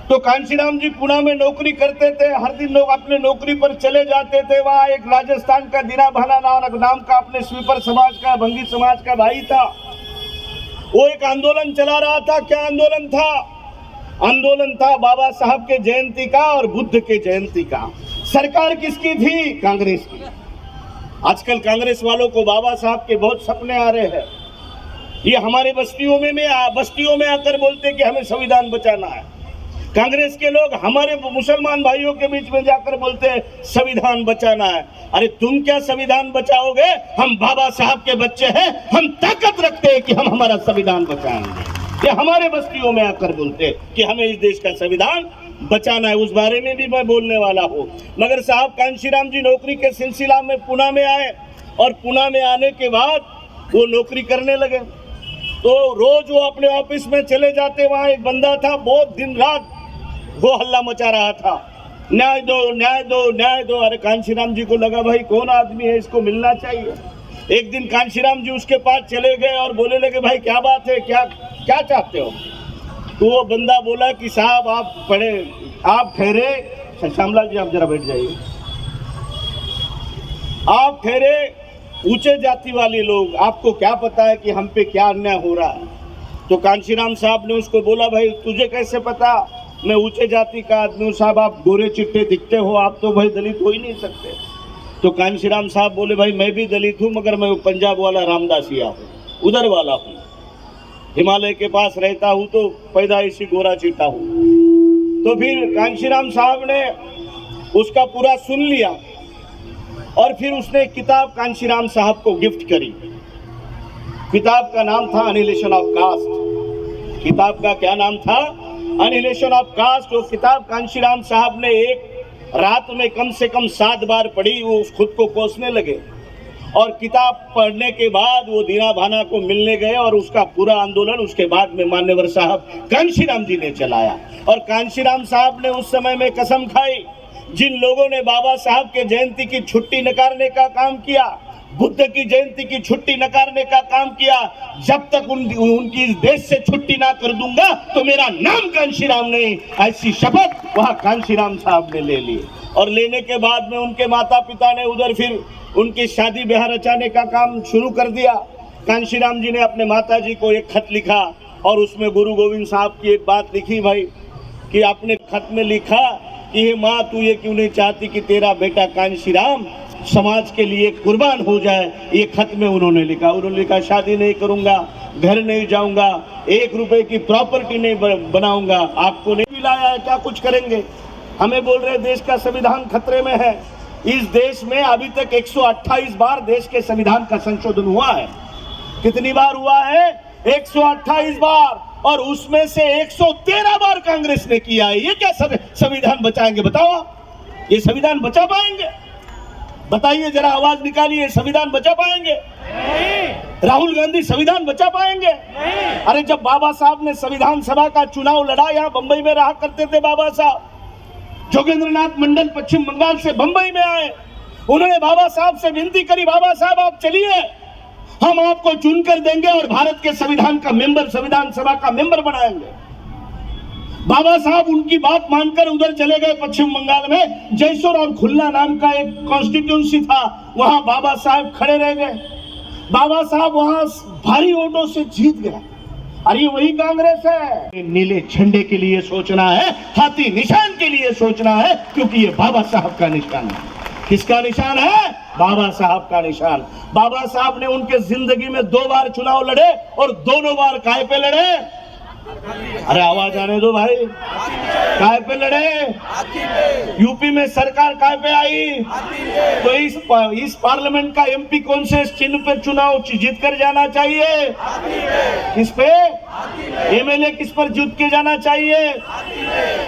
तो कांशीराम जी पुणे में नौकरी करते थे, हर दिन लोग अपने नौकरी पर चले जाते थे। वहाँ एक राजस्थान का दीना भाना नाम का अपने स्वीपर समाज का, भंगी समाज का भाई था। वो एक आंदोलन चला रहा था। क्या आंदोलन था? आंदोलन था बाबा साहब के जयंती का और बुद्ध के जयंती का। सरकार किसकी थी? कांग्रेस की। आजकल कांग्रेस वालों को बाबा साहब के बहुत सपने आ रहे हैं। ये हमारे बस्तियों में आकर बोलते कि हमें संविधान बचाना है। कांग्रेस के लोग हमारे मुसलमान भाइयों के बीच में जाकर बोलते हैं संविधान बचाना है। अरे तुम क्या संविधान बचाओगे? हम बाबा साहब के बच्चे हैं, हम ताकत रखते हैं कि हम हमारा संविधान बचाएंगे। ये हमारे बस्तियों में आकर बोलते हैं कि हमें इस देश का संविधान बचाना है। उस बारे में भी मैं बोलने वाला हूँ। मगर साहब कांशीराम जी नौकरी के सिलसिला में पुणे में आए और पुणे में आने के बाद वो नौकरी करने लगे। तो रोज वो अपने ऑफिस में चले जाते। वहाँ एक बंदा था, बहुत दिन रात वो हल्ला मचा रहा था, न्याय दो न्याय दो न्याय दो। अरे कांशीराम जी को लगा भाई कौन आदमी है, इसको मिलना चाहिए। एक दिन कांशीराम जी उसके पास चले गए और बोले लगे भाई क्या बात है, क्या चाहते हो? तो वो बंदा बोला कि साहब आप ठहरे, श्यामलाल जी आप जरा बैठ जाइए। आप ठहरे, ऊंचे जाति वाले लोग, आपको क्या पता है कि हम पे क्या अन्याय हो रहा है? तो कांशीराम साहब ने उसको बोला भाई तुझे कैसे पता मैं ऊंचे जाति का आदमी हूँ? साहब आप गोरे चिट्टे दिखते हो, आप तो भाई दलित हो ही नहीं सकते। तो कांशीराम साहब बोले भाई मैं भी दलित हूँ, मगर मैं पंजाब वाला रामदासिया हूँ, उधर वाला हूँ, हिमालय के पास रहता हूँ, तो पैदाइशी गोरा चिट्टा हूँ। तो फिर कांशीराम साहब ने उसका पूरा सुन लिया और फिर उसने एक किताब कांशीराम साहब को गिफ्ट करी। किताब का नाम था एनिहिलेशन ऑफ कास्ट। किताब का क्या नाम था? Annihilation of caste. वो किताब कांशीराम साहब ने एक रात में कम से कम 7 बार पढ़ी। वो खुद को कोसने लगे और किताब पढ़ने के बाद वो दीना भाना को मिलने गए और उसका पूरा आंदोलन उसके बाद में मान्यवर साहब कांशीराम जी ने चलाया। और कांशीराम साहब ने उस समय में कसम खाई, जिन लोगों ने बाबा साहब के जयंती की छुट्टी नकारने का काम किया, बुद्ध की जयंती की छुट्टी नकारने का काम किया, जब तक उनकी इस देश से छुट्टी ना कर दूंगा तो मेरा नाम कांशीराम नहीं। ऐसी शपथ वहाँ कांशीराम साहब ने ले ली। और लेने के बाद में उनके माता पिता ने उधर फिर उनकी शादी ब्याह रचाने का काम शुरू कर दिया। कांशीराम जी ने अपने माता जी को एक खत लिखा और उसमें गुरु गोविंद साहब की एक बात लिखी भाई, कि आपने खत में लिखा कि हे माँ तू ये क्यों नहीं चाहती कि तेरा बेटा कांशीराम समाज के लिए कुर्बान हो जाए। ये खत में उन्होंने लिखा शादी नहीं करूंगा, घर नहीं जाऊंगा, 1 रुपए की प्रॉपर्टी नहीं बनाऊंगा। आपको नहीं मिलाया है, क्या कुछ करेंगे? हमें बोल रहे देश का संविधान खतरे में है। इस देश में अभी तक 128 बार देश के संविधान का संशोधन हुआ है। कितनी बार हुआ है? 128 बार। और उसमें से 113 बार कांग्रेस ने किया है। ये क्या संविधान बचाएंगे? बताओ, ये संविधान बचा पाएंगे? बताइए जरा, आवाज निकालिए, संविधान बचा पाएंगे? नहीं। राहुल गांधी संविधान बचा पाएंगे? नहीं। अरे जब बाबा साहब ने संविधान सभा का चुनाव लड़ा, यहाँ बंबई में रहा करते थे बाबा साहब, जोगेंद्रनाथ मंडल पश्चिम बंगाल से बंबई में आए। उन्होंने बाबा साहब से विनती करी, बाबा साहब आप चलिए, हम आपको चुनकर देंगे और भारत के संविधान सभा का मेंबर बनाएंगे। बाबा साहब उनकी बात मानकर उधर चले गए पश्चिम बंगाल में। जयसोर और खुलना नाम का एक कॉन्स्टिट्यूंसी था, वहां बाबा साहब खड़े रह गए। बाबा साहब वहां भारी वोटों से जीत गए। अरे वही कांग्रेस है। नीले झंडे के लिए सोचना है, हाथी निशान के लिए सोचना है, क्योंकि ये बाबा साहब का निशान है। किसका निशान है? बाबा साहब का निशान। बाबा साहब ने उनके जिंदगी में 2 बार चुनाव लड़े और दोनों बार काहे पे लड़े? अरे आवाज आने दो भाई। काहे पे लड़े? यूपी में सरकार काहे पे आई? तो इस पार्लियामेंट का एमपी कौन से चिन्ह पे चुनाव जीत कर जाना चाहिए? किस पे? एमएलए किस पर जीत के जाना चाहिए?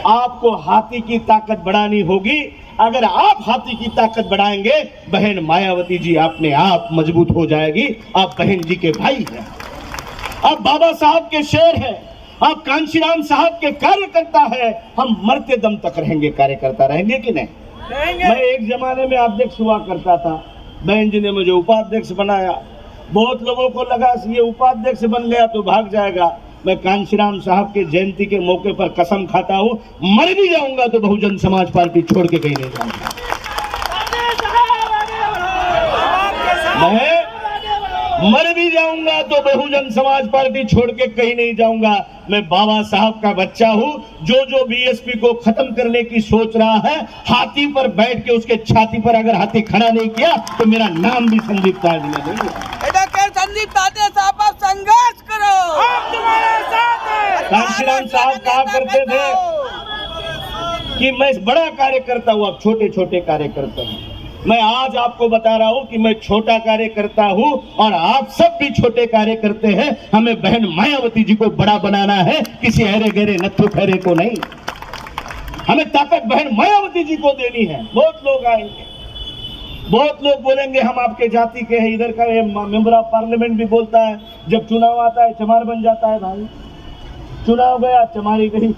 आपको हाथी की ताकत बढ़ानी होगी। अगर आप हाथी की ताकत बढ़ाएंगे, बहन मायावती जी अपने आप मजबूत हो जाएगी। आप बहन जी के भाई हैं, आप बाबा साहब के शेर हैं, आप कांशीराम साहब के कार्यकर्ता है। हम मरते दम तक रहेंगे, कार्यकर्ता रहेंगे कि नहीं? मैं एक जमाने में अध्यक्ष हुआ करता था, बहन जी ने मुझे उपाध्यक्ष बनाया। बहुत लोगों को लगा ये उपाध्यक्ष बन गया तो भाग जाएगा। मैं कांशीराम साहब के जयंती के मौके पर कसम खाता हूं, मर भी जाऊंगा तो बहुजन समाज पार्टी छोड़ के कहीं नहीं जाऊंगा। मैं मर भी जाऊंगा तो बहुजन समाज पार्टी छोड़ के कहीं नहीं जाऊंगा। मैं बाबा साहब का बच्चा हूं। जो बीएसपी को खत्म करने की सोच रहा है, हाथी पर बैठ के उसके छाती पर अगर हाथी खड़ा नहीं किया तो मेरा नाम भी संदीप तांडे नहीं है। संदीप तांडे साहब आप संघर्ष करो, हम तुम्हारे साथ हैं। कांशीराम साहब कहा करते थे कि मैं बड़ा कार्यकर्ता हूं, अब छोटे छोटे कार्यकर्ता हूं। मैं आज आपको बता रहा हूं कि मैं छोटा कार्यकर्ता हूं और आप सब भी छोटे कार्यकर्ते हैं। हमें बहन मायावती जी को बड़ा बनाना है, किसी हरे गहरे नत्थु खैरे को नहीं। हमें ताकत बहन मायावती जी को देनी है। बहुत लोग आएंगे, बहुत लोग बोलेंगे हम आपके जाति के हैं। इधर का मेंबर ऑफ पार्लियामेंट भी बोलता है जब चुनाव आता है चमार बन जाता है। भाई चुनाव गया चमारी गई।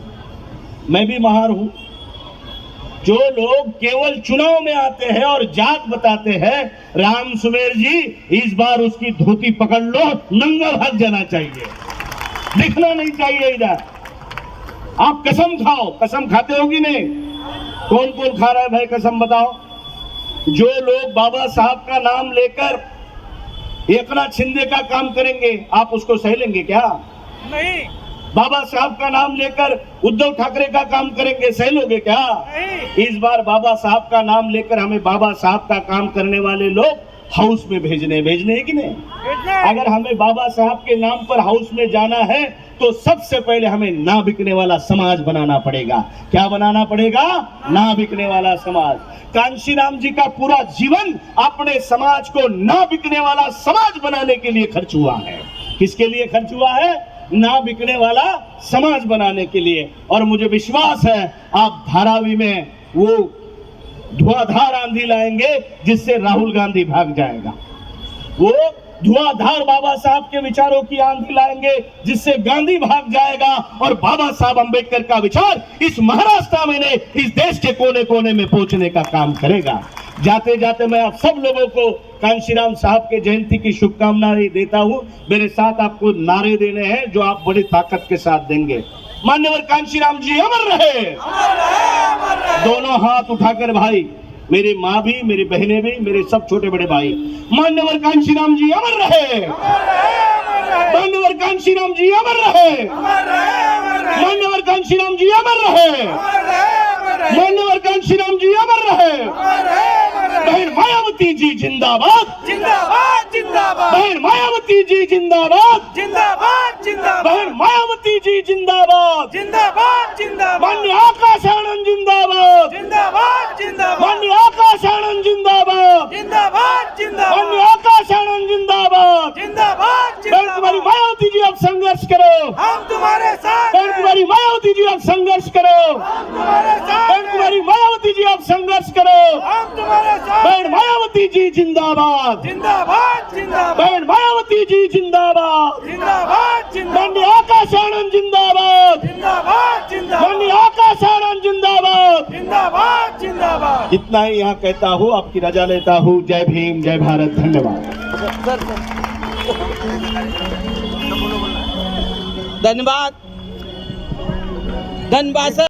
मैं भी महार हूं। जो लोग केवल चुनाव में आते हैं और जात बताते हैं, राम सुमेर जी इस बार उसकी धोती पकड़ लो, नंगा भाग जाना चाहिए, दिखना नहीं चाहिए इधर। आप कसम खाओ, कसम खाते हो कि नहीं? कौन कौन खा रहा है भाई कसम बताओ? जो लोग बाबा साहब का नाम लेकर एकनाथ शिंदे का काम करेंगे, आप उसको सह लेंगे क्या? नहीं। बाबा साहब का नाम लेकर उद्धव ठाकरे का काम करेंगे, सह लोगे क्या? नहीं। इस बार बाबा साहब का नाम लेकर हमें बाबा साहब का काम करने वाले लोग हाउस में भेजने हैं कि नहीं? अगर हमें बाबा साहब के नाम पर हाउस में जाना है तो सबसे पहले हमें ना बिकने वाला समाज बनाना पड़ेगा। क्या बनाना पड़ेगा? ना बिकने वाला समाज। कांशीराम जी का पूरा जीवन अपने समाज को ना बिकने वाला समाज बनाने के लिए खर्च हुआ है। किसके लिए खर्च हुआ है? ना बिकने वाला समाज बनाने के लिए। और मुझे विश्वास है आप धारावी में वो धुआंधार आंधी लाएंगे जिससे राहुल गांधी भाग जाएगा। वो धुआंधार बाबा साहब के विचारों की आंधी लाएंगे जिससे गांधी भाग जाएगा और बाबा साहब अंबेडकर का विचार इस महाराष्ट्र में ने इस देश के कोने कोने में पहुंचने का काम करेगा। जाते जाते मैं आप सब लोगों को कांशीराम साहब के जयंती की शुभकामनाएं देता हूं। मेरे साथ आपको नारे देने हैं जो आप बड़ी ताकत के साथ देंगे। मान्यवर कांशीराम जी अमर रहे, दोनों हाथ उठाकर भाई, मेरी माँ भी, मेरी बहनें भी, मेरे सब छोटे बड़े भाई, मान्यवर कांशीराम जी अमर रहे, मान्यवर कांशीराम जी अमर रहे, मान्यवर कांशीराम जी अमर रहे, मान्यवर कांशीराम जी अमर रहे। बहन मायावती जी जिंदाबाद, जिंदाबाद जिंदाबाद। बहन मायावती जी जिंदाबाद, जिंदाबाद जिंदाबाद। बहन मायावती जी जिंदाबाद, जिंदाबाद जिंदाबाद। मान्य आकाश आनंद जिंदाबाद, जिंदाबाद जिंदाबाद। मान्य आकाश आनंद जिंदाबाद, जिंदाबाद जिंदाबाद। मान्य आकाश आनंद जिंदाबाद। जिंदाबाद बहन जिंदाबाद। कुमारी मायावती जी आप संघर्ष करो, हम तुम्हारे साथ बहन कुमारी मायावती जी आप संघर्ष करो, हम तुम्हारे साथ बहन कुमारी मायावती जी आप संघर्ष करो। हम तुम्हारे साथ। बहन मायावती जी जिंदाबाद, जिंदाबाद जिंदाबाद। बहन मायावती जी जिंदाबाद, जिंदाबाद जिंदाबाद। मान्य आकाश आनंद जिंदाबाद, जिंदाबाद जिंदाबाद। मान्य आकाश आनंद जिंदाबाद। जिंदाबाद जिंदाबाद। इतना ही यहाँ कहता हूँ, आपकी रजा लेता हूँ। जय भीम, जय भारत, धन्यवाद। धन्यवाद धन्यवाद सर।